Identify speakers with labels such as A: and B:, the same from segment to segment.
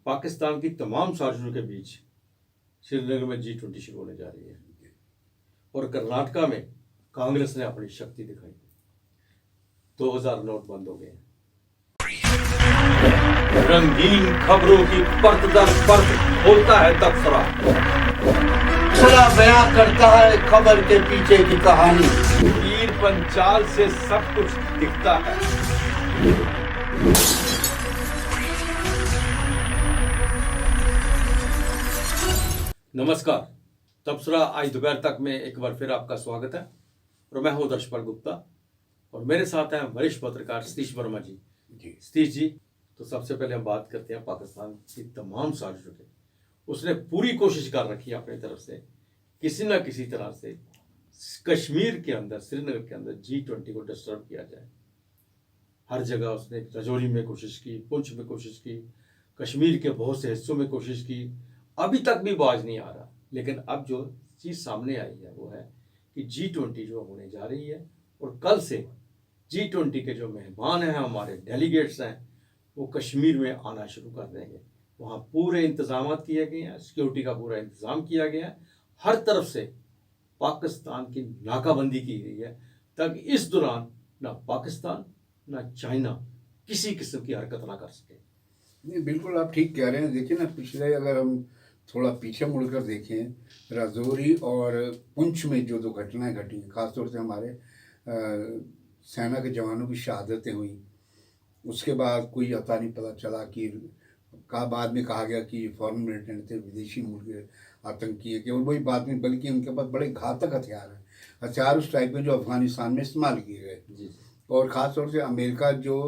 A: पाकिस्तान की तमाम साजिशों के बीच श्रीनगर में G20 शुरू होने जा रही है और कर्नाटका में कांग्रेस ने अपनी शक्ति दिखाई। 2000 नोट बंद हो गए। रंगीन खबरों की परत दर परत खोलता है तबसरा।
B: तबसरा बयां करता है खबर के पीछे की कहानी।
A: तीर पंचाल से सब कुछ दिखता है। नमस्कार, तबसरा आज दोपहर तक में एक बार फिर आपका स्वागत है और मैं हूं दर्शपाल गुप्ता और मेरे साथ हैं वरिष्ठ पत्रकार सतीश वर्मा जी। सतीश जी, तो सबसे पहले हम बात करते हैं पाकिस्तान की तमाम साजिशों की। उसने पूरी कोशिश कर रखी है अपनी तरफ से किसी न किसी तरह से कश्मीर के अंदर, श्रीनगर के अंदर G20 को डिस्टर्ब किया जाए। हर जगह उसने रजौरी में कोशिश की, पुंछ में कोशिश की, कश्मीर के बहुत से हिस्सों में कोशिश की, अभी तक भी बाज नहीं आ रहा। लेकिन अब जो चीज़ सामने आई है वो है कि G20 जो होने जा रही है और कल से G20 के जो मेहमान हैं, हमारे डेलीगेट्स हैं, वो कश्मीर में आना शुरू कर देंगे। वहाँ पूरे इंतजाम किए गए हैं, सिक्योरिटी का पूरा इंतज़ाम किया गया है, हर तरफ से पाकिस्तान की नाकाबंदी की गई है ताकि इस दौरान ना पाकिस्तान ना चाइना किसी किस्म की हरकत ना कर सके।
B: नहीं, बिल्कुल आप ठीक कह रहे हैं। देखिए ना, पिछले अगर हम थोड़ा पीछे मुड़कर देखें, राजौरी और पुंछ में जो दो घटनाएं घटी, खासतौर से हमारे सेना के जवानों की शहादतें हुई, उसके बाद कोई अता नहीं पता चला कि बाद में कहा गया कि फॉरेन मिलिटेंट थे, विदेशी मूल के आतंकी है, केवल वही बात नहीं बल्कि उनके पास बड़े घातक हथियार हैं, हथियार उस टाइप के जो अफगानिस्तान में इस्तेमाल किए गए। और ख़ासतौर से अमेरिका जो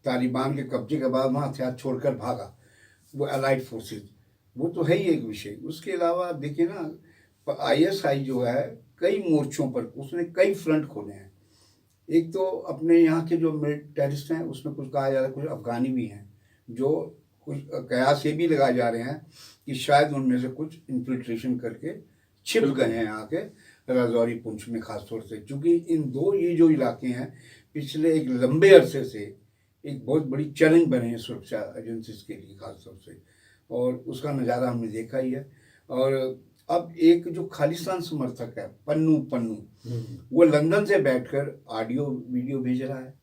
B: तालिबान के कब्जे के बाद वहाँ हथियार छोड़कर भागा, वो अलाइड फोर्सेस, वो तो है ही एक विषय। उसके अलावा देखिए ना, ISI जो है कई मोर्चों पर उसने कई फ्रंट खोले हैं। एक तो अपने यहाँ के जो टेररिस्ट हैं उसमें कुछ कहा जा रहा है, कुछ अफगानी भी हैं जो कुछ कयास ये भी लगाए जा रहे हैं कि शायद उनमें से कुछ इन्फिल्ट्रेशन करके छिप गए हैं यहाँ के राजौरी पुंछ में। खासतौर से चूँकि इन दो ये जो इलाके हैं पिछले एक लंबे अरसे से एक बहुत बड़ी चैलेंज बने हैं सुरक्षा एजेंसीज के लिए खासतौर से, और उसका नज़ारा हमने देखा ही है। और अब एक जो खालिस्तान समर्थक है पन्नू, वो लंदन से बैठकर ऑडियो वीडियो भेज रहा है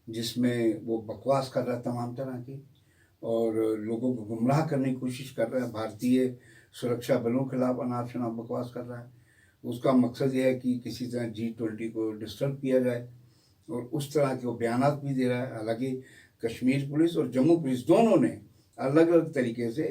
B: जिसमें वो बकवास कर रहा है तमाम तरह की और लोगों को गुमराह करने की कोशिश कर रहा है, भारतीय सुरक्षा बलों के खिलाफ अनाप शनाप बकवास कर रहा है। उसका मकसद ये है कि किसी तरह G20 को डिस्टर्ब किया जाए और उस तरह के वो बयानात भी दे रहा है। हालांकि कश्मीर पुलिस और जम्मू पुलिस दोनों ने अलग अलग तरीके से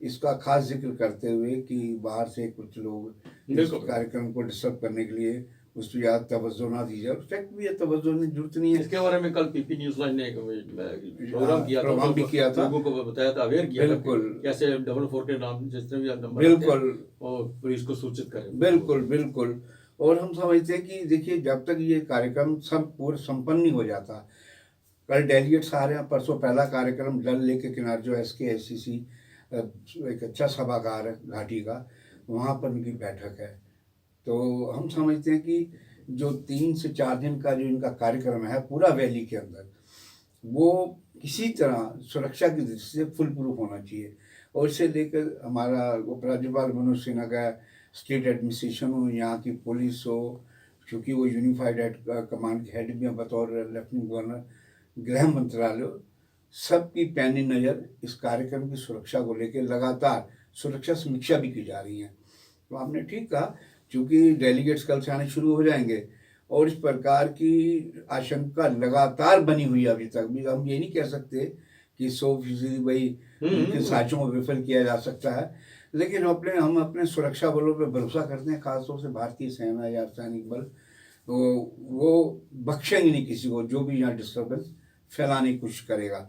B: इसका खास जिक्र करते हुए कि बाहर से कुछ लोग इस कार्यक्रम को डिस्टर्ब करने के लिए उस पर ज़्यादा तवज्जो ना दी जाए। फैक्ट भी है, तवज्जो की जरूरत नहीं है।
A: इसके बारे में कल PP न्यूज़ लाइन ने प्रोग्राम किया था, लोगों को बताया था, अवेयर किया था कैसे 444 के नाम जिस तरह भी नंबर
B: बिल्कुल
A: और पुलिस को सूचित करें।
B: बिल्कुल। और हम समझते हैं कि देखिए, जब तक ये कार्यक्रम सब पूरा संपन्न नहीं हो जाता, कल डेलीगेट्स आ रहे हैं, परसों पहला कार्यक्रम डल लेक के किनारे जो SKSCC एक अच्छा सभागार है घाटी का, वहाँ पर उनकी बैठक है। तो हम समझते हैं कि जो 3 से 4 दिन का जो इनका कार्यक्रम है पूरा वैली के अंदर, वो किसी तरह सुरक्षा की दृष्टि से फुल प्रूफ होना चाहिए। और इससे लेकर हमारा उपराज्यपाल मनोज सिन्हा का स्टेट एडमिनिस्ट्रेशन हो, यहाँ की पुलिस हो, क्योंकि वो यूनिफाइड कमांड के हेड भी हैं बतौर लेफ्टिनेंट गवर्नर, गृह मंत्रालय, सबकी पैनी नज़र इस कार्यक्रम की सुरक्षा को लेकर लगातार सुरक्षा समीक्षा भी की जा रही है। तो आपने ठीक कहा, क्योंकि डेलीगेट्स कल से आने शुरू हो जाएंगे और इस प्रकार की आशंका लगातार बनी हुई है। अभी तक भी हम ये नहीं कह सकते कि 100% वही उनके साजिशों को विफल किया जा सकता है, लेकिन हम अपने सुरक्षा बलों पर भरोसा करते हैं, खासतौर से भारतीय सेना या सैनिक बल, तो वो बख्शेंगे नहीं किसी को जो भी यहाँ डिस्टर्बेंस फैलाने की कोशिश करेगा।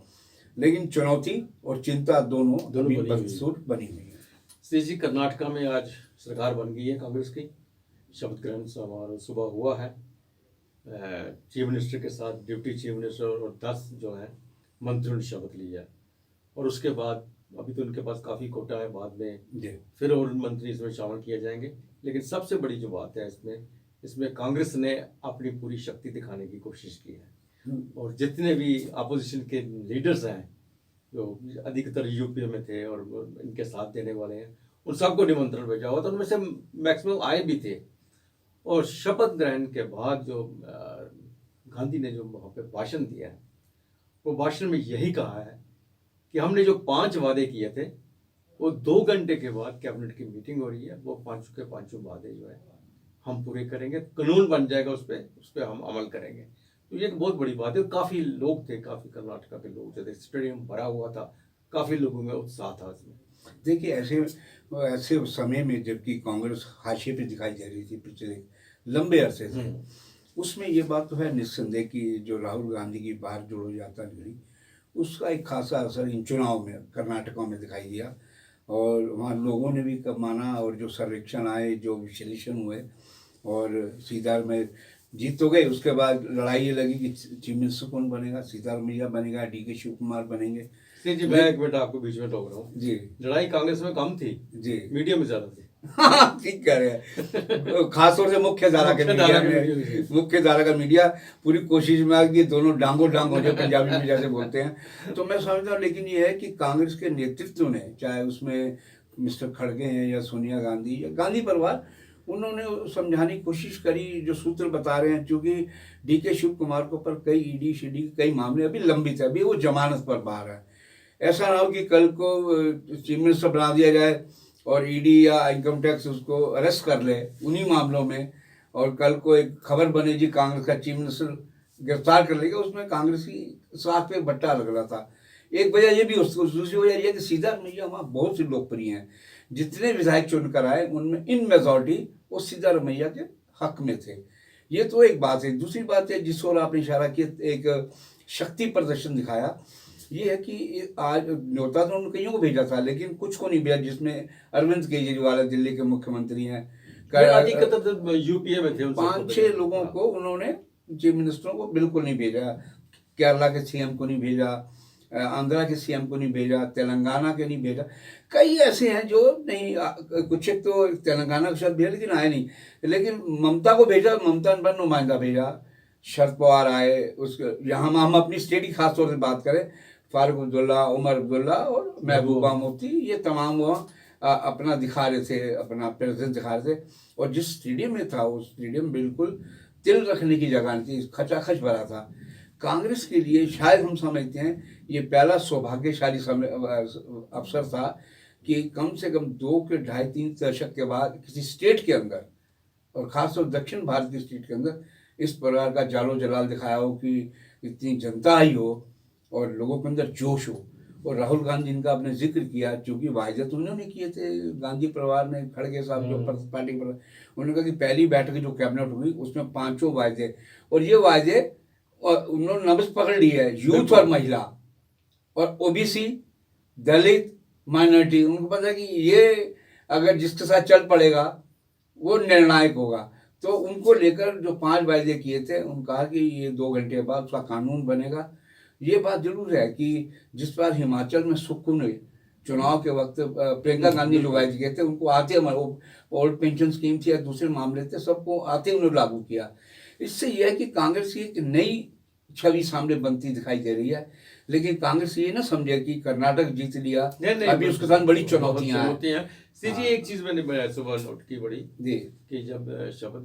B: लेकिन चुनौती और चिंता दोनों बनी हुई है।
A: श्री जी, कर्नाटका में आज सरकार बन गई है कांग्रेस की। शपथ ग्रहण समारोह सुबह हुआ है, चीफ मिनिस्टर के साथ डिप्टी चीफ मिनिस्टर और 10 जो है मंत्रियों ने शपथ ली है। और उसके बाद अभी तो उनके पास काफ़ी कोटा है, बाद में फिर और मंत्री इसमें शामिल किए जाएंगे। लेकिन सबसे बड़ी जो बात है इसमें कांग्रेस ने अपनी पूरी शक्ति दिखाने की कोशिश की है और जितने भी अपोजिशन के लीडर्स हैं जो अधिकतर यूपी में थे और इनके साथ देने वाले हैं, उन सबको निमंत्रण भेजा हुआ था। उनमें से मैक्सिमम आए भी थे। और शपथ ग्रहण के बाद जो गांधी ने जो वहाँ पे भाषण दिया है, वो भाषण में यही कहा है कि हमने जो 5 वादे किए थे, वो 2 घंटे के बाद कैबिनेट की मीटिंग हो रही है, वो 5 के 5 वादे जो है हम पूरे करेंगे, कानून बन जाएगा, उस पर हम अमल करेंगे। तो ये एक बहुत बड़ी बात है। काफ़ी लोग थे, काफ़ी कर्नाटका के लोग थे, स्टेडियम भरा हुआ था, काफ़ी लोगों में उत्साह था इसमें।
B: देखिए, ऐसे ऐसे समय में जबकि कांग्रेस हाशिए पे दिखाई दे रही थी पिछले लंबे अरसे से, उसमें ये बात तो है निस्संदेह कि जो राहुल गांधी की बाहर जोड़ो यात्रा निकली, उसका एक खासा असर इन चुनाव में कर्नाटका में दिखाई दिया। और वहाँ लोगों ने भी कब माना, और जो सर्वेक्षण आए, जो विश्लेषण हुए, और सीधार में जीत तो गए। उसके बाद लड़ाई ये लगी कि चीफ मिनिस्टर कौन बनेगा, सिद्धारमैया बनेगा, DK शिव कुमार बनेंगे।
A: जी, मैं एक मिनट आपको बीच में टोक रहा हूँ
B: जी,
A: लड़ाई कांग्रेस में कम थी
B: जी,
A: मीडिया में ज्यादा थी।
B: हाँ, ठीक कह रहे हैं। खासतौर से मुख्य धारा के मीडिया में, मुख्य धारा का मीडिया पूरी कोशिश में आ कि दोनों डांगो डांग हो जाए, पंजाबी में जैसे बोलते हैं। तो मैं समझता हूँ, लेकिन ये है कि कांग्रेस के नेतृत्व ने, चाहे उसमें मिस्टर खड़गे हैं या सोनिया गांधी या गांधी परिवार, उन्होंने समझाने की कोशिश करी। जो सूत्र बता रहे हैं, क्योंकि DK शिव कुमार को पर कई ED CD के कई मामले अभी लंबित है, अभी वो जमानत पर बाहर है। ऐसा ना हो कि कल को चीफ मिनिस्टर बना दिया जाए और ED या इनकम टैक्स उसको अरेस्ट कर ले उन्हीं मामलों में, और कल को एक खबर बने जी कांग्रेस का चीफ मिनिस्टर गिरफ्तार कर लेगा। उसमें कांग्रेस की साथ पे बट्टा लग रहा था। एक वजह ये भी, उसको दूसरी वजह यह कि सिद्धारमैया वहाँ बहुत से लोकप्रिय हैं। जितने विधायक चुनकर आए उनमें इन मेजॉरिटी वो सिद्धारमैया के हक में थे। ये तो एक बात है। दूसरी बात है जिस ओर आपने इशारा किया, एक शक्ति प्रदर्शन दिखाया, ये है कि आज न्योता तो उन कईयों को भेजा था, लेकिन कुछ को नहीं भेजा, जिसमें अरविंद केजरीवाल दिल्ली के मुख्यमंत्री हैं,
A: यूपीए में थे,
B: 5-6 लोगों को उन्होंने, चीफ मिनिस्टरों को बिल्कुल नहीं भेजा। केरला के CM को नहीं भेजा, आंध्रा के CM को नहीं भेजा, तेलंगाना के नहीं भेजा। कई ऐसे हैं जो नहीं, कुछ एक तो तेलंगाना के साथ भेजा लेकिन आए नहीं। लेकिन ममता को भेजा, ममता ने नुमाइंदा भेजा, शरद पवार आए। उसके यहाँ हम अपनी स्टेट की खासतौर से बात करें, फारूक अब्दुल्ला, उमर अब्दुल्ला और महबूबा मुफ्ती, ये तमाम वहाँ अपना दिखा रहे थे, अपना प्रेजेंस दिखा रहे थे। और जिस स्टेडियम में था, वो स्टेडियम बिल्कुल तिल रखने की जगह नहीं थी, खचाखच भरा था। कांग्रेस के लिए शायद हम समझते हैं ये पहला सौभाग्यशाली अवसर था कि कम से कम 2 के 2.5-3 दशक के बाद किसी स्टेट के अंदर, और खासतौर दक्षिण भारत की स्टेट के अंदर, इस प्रकार का जालो जलाल दिखाया हो कि इतनी जनता आई हो और लोगों के अंदर जोश हो। और राहुल गांधी, जिनका आपने जिक्र किया, चूँकि वायदे तो उन्होंने किए थे, गांधी परिवार ने, खड़गे साहब जो पार्टी पर, उन्होंने कहा कि पहली बैठक जो कैबिनेट हुई उसमें 5 वायदे, और ये वायदे और उन्होंने नब्ज पकड़ ली है, यूथ और महिला और OBC, दलित, माइनॉरिटी। उनको पता है कि ये अगर जिसके साथ चल पड़ेगा वो निर्णायक होगा। तो उनको लेकर जो 5 वायदे किए थे, उन्होंने कहा कि ये 2 घंटे बाद उसका कानून बनेगा। ये बात जरूर है कि जिस बार हिमाचल में सुक्खू ने चुनाव के वक्त प्रियंका गांधी जो वायदे किए थे, उनको आते ओल्ड पेंशन स्कीम थी या दूसरे मामले थे, सबको आते उन्होंने लागू किया। इससे यह है कि कांग्रेस की एक नई छवि सामने बनती दिखाई दे रही है। लेकिन कांग्रेस ये ना समझे कि कर्नाटक जीत लिया, अभी उसके साथ बड़ी चुनौतियां हैं।
A: जी, एक चीज मैंने सुबह नोट की बड़ी
B: जी,
A: कि जब शपथ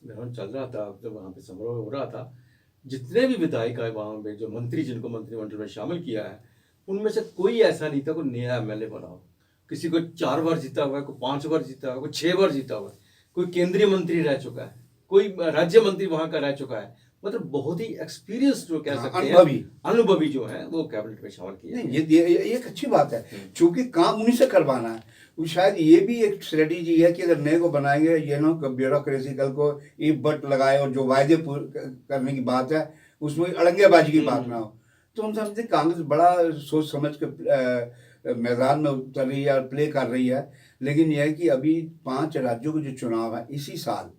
A: ग्रहण चल रहा था, जब वहाँ पे समारोह हो रहा था, जितने भी विधायक आए वहाँ पे, जो मंत्री जिनको मंत्रिमंडल में शामिल किया है, उनमें से कोई ऐसा नहीं था कोई नया MLA बना हो। किसी को 4 बार जीता हुआ है, कोई 5 बार जीता हुआ है, कोई 6 बार जीता हुआ है, कोई केंद्रीय मंत्री रह चुका है, कोई राज्य मंत्री वहाँ का रह चुका है। मतलब बहुत ही एक्सपीरियंस जो कह सकते हैं, अनुभवी जो है, वो कैबिनेट में शामिल किए।
B: नहीं, ये एक अच्छी बात है, क्योंकि काम उन्हीं से करवाना है। शायद ये भी एक स्ट्रेटेजी है कि अगर नए को बनाएंगे, ये ना ब्यूरोक्रेसी कल को ईब बट लगाए और जो वायदे करने की बात है उसमें अड़ंगेबाजी की बात ना हो। तो हम समझते कांग्रेस बड़ा सोच समझ के मैदान में उतर रही है और प्ले कर रही है। लेकिन यह है कि अभी 5 राज्यों के जो चुनाव है इसी साल,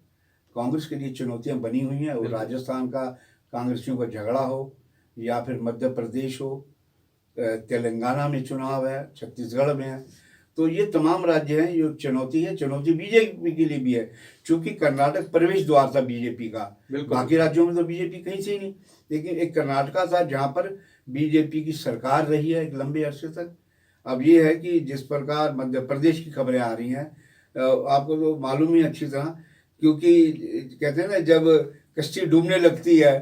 B: कांग्रेस के लिए चुनौतियां बनी हुई हैं। और राजस्थान का कांग्रेसियों का झगड़ा हो, या फिर मध्य प्रदेश हो, तेलंगाना में चुनाव है, छत्तीसगढ़ में है। तो ये तमाम राज्य हैं, ये चुनौती है। चुनौती बीजेपी के लिए भी है, क्योंकि कर्नाटक प्रवेश द्वार था बीजेपी का। बाकी राज्यों में तो बीजेपी कहीं से ही नहीं, लेकिन एक कर्नाटका था जहाँ पर बीजेपी की सरकार रही है एक लंबे अरसे तक। अब ये है कि जिस प्रकार मध्य प्रदेश की खबरें आ रही हैं, आपको तो मालूम ही अच्छी तरह, क्योंकि कहते हैं ना जब कश्ती डूबने लगती है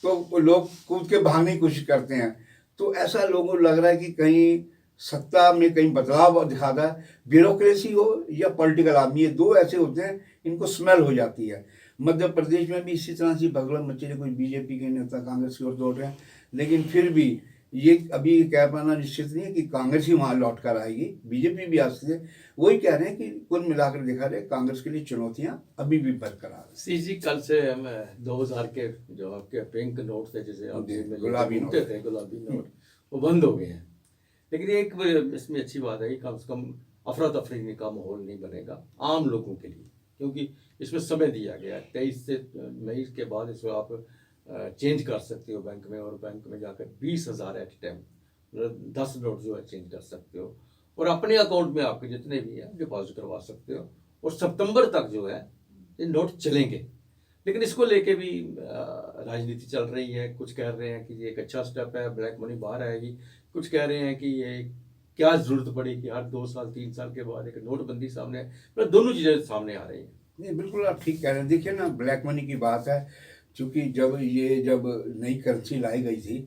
B: तो लोग कूद के भागने की कोशिश करते हैं। तो ऐसा लोगों को लग रहा है कि कहीं सत्ता में कहीं बदलाव दिखाता है, ब्यूरोक्रेसी हो या पॉलिटिकल आदमी, ये दो ऐसे होते हैं इनको स्मेल हो जाती है। मध्य प्रदेश में भी इसी तरह से भगदड़ मची है, कोई बीजेपी के नेता कांग्रेस की ओर दौड़ रहे हैं, लेकिन फिर भी ये अभी कह पाना निश्चित नहीं है कि कांग्रेस ही वहाँ लौट कर आएगी, बीजेपी भी आ सकती है। वही कह रहे हैं कि कुल मिलाकर देखा जाए कांग्रेस के लिए चुनौतियां अभी भी बरकरार है।
A: सी जी, कल से हम 2000 के जो आपके पिंक नोट थे, जैसे आप
B: गुलाबी नोट
A: थे, गुलाबी नोट, वो बंद हो गए हैं। लेकिन एक इसमें अच्छी बात है कि कम से कम अफरा तफरी का माहौल नहीं बनेगा आम लोगों के लिए, क्योंकि इसमें समय दिया गया है 23 से मई के बाद इसको आप चेंज कर सकते हो बैंक में, और बैंक में जाकर 20,000 एट टाइम 10 नोट जो है चेंज कर सकते हो, और अपने अकाउंट में आपके जितने भी हैं डिपॉजिट करवा सकते हो, और सितंबर तक जो है ये नोट चलेंगे। लेकिन इसको लेके भी राजनीति चल रही है। कुछ कह रहे हैं कि ये एक अच्छा स्टेप है, ब्लैक मनी बाहर आएगी। कुछ कह रहे हैं कि ये क्या जरूरत पड़ी कि हर 2 साल 3 साल के बाद एक नोटबंदी सामने, मतलब दोनों चीज़ें सामने आ रही हैं।
B: नहीं, बिल्कुल आप ठीक कह रहे हैं। देखिए ना, ब्लैक मनी की बात है, क्योंकि जब नई करेंसी लाई गई थी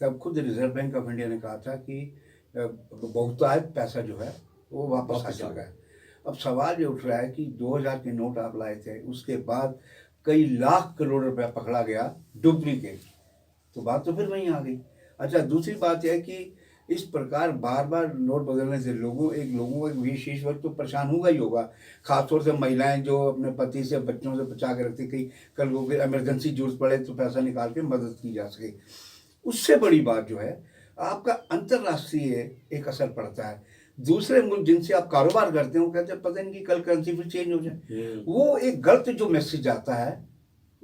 B: तब खुद रिजर्व बैंक ऑफ इंडिया ने कहा था कि बहुतायत पैसा जो है वो वापस आ चुका है। अब सवाल ये उठ रहा है कि 2000 के नोट आप लाए थे, उसके बाद कई लाख करोड़ रुपया पकड़ा गया डुप्लीकेट, तो बात तो फिर वहीं आ गई। अच्छा, दूसरी बात यह है कि इस प्रकार बार बार नोट बदलने से लोगों का एक विशेष वर्ग तो परेशान होगा ही होगा, खासतौर से महिलाएं जो अपने पति से बच्चों से बचा के रखती, कहीं कल को इमरजेंसी जरूरत पड़े तो पैसा निकाल के मदद की जा सके। उससे बड़ी बात जो है, आपका अंतर्राष्ट्रीय एक असर पड़ता है। दूसरे मुल्क जिनसे आप कारोबार करते हो कहते हैं पता नहीं कि कल करेंसी फिर चेंज हो जाए, वो एक गलत जो मैसेज आता है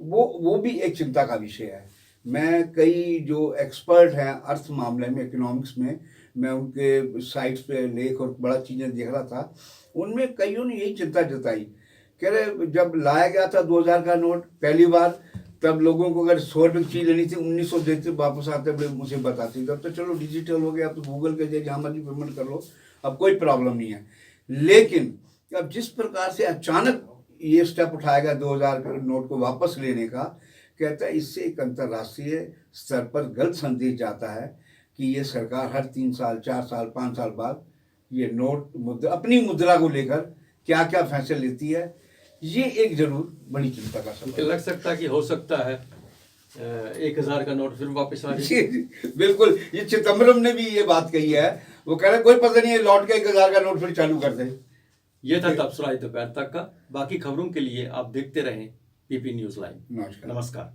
B: वो भी एक चिंता का विषय है। मैं कई जो एक्सपर्ट हैं अर्थ मामले में, इकोनॉमिक्स में, मैं उनके साइट्स पे लेख और बड़ा चीज़ें देख रहा था, उनमें कईयों ने यही चिंता जताई। कह रहे जब लाया गया था 2000 का नोट पहली बार, तब लोगों को अगर 100 रुपये की चीज़ लेनी थी 1900 देते वापस आते बड़े मुसीबत आती। तब तो चलो डिजिटल हो गया, अब तो गूगल के जरिए जहाँ मर्जी पेमेंट कर लो, अब कोई प्रॉब्लम नहीं है। लेकिन अब जिस प्रकार से अचानक ये स्टेप उठाया गया 2000 के नोट को वापस लेने का, कहता है इससे एक अंतर्राष्ट्रीय स्तर पर गलत संदेश जाता है कि ये सरकार हर 3 साल 4 साल 5 साल बाद ये नोट अपनी मुद्रा को लेकर क्या क्या फैसले लेती है। ये एक जरूर बड़ी चिंता का सवाल
A: लग सकता है कि हो सकता है 1000 का नोट फिर वापस आ जाए।
B: बिल्कुल, ये चिदम्बरम ने भी ये बात कही है, वो कह रहे कोई पता नहीं है, लौट के 1000 का नोट फिर चालू कर दे।
A: ये था तबसरा दोपहर तक का। बाकी खबरों के लिए आप देखते रहें पीपी न्यूज़ लाइव।
B: नमस्कार।
A: नमस्कार।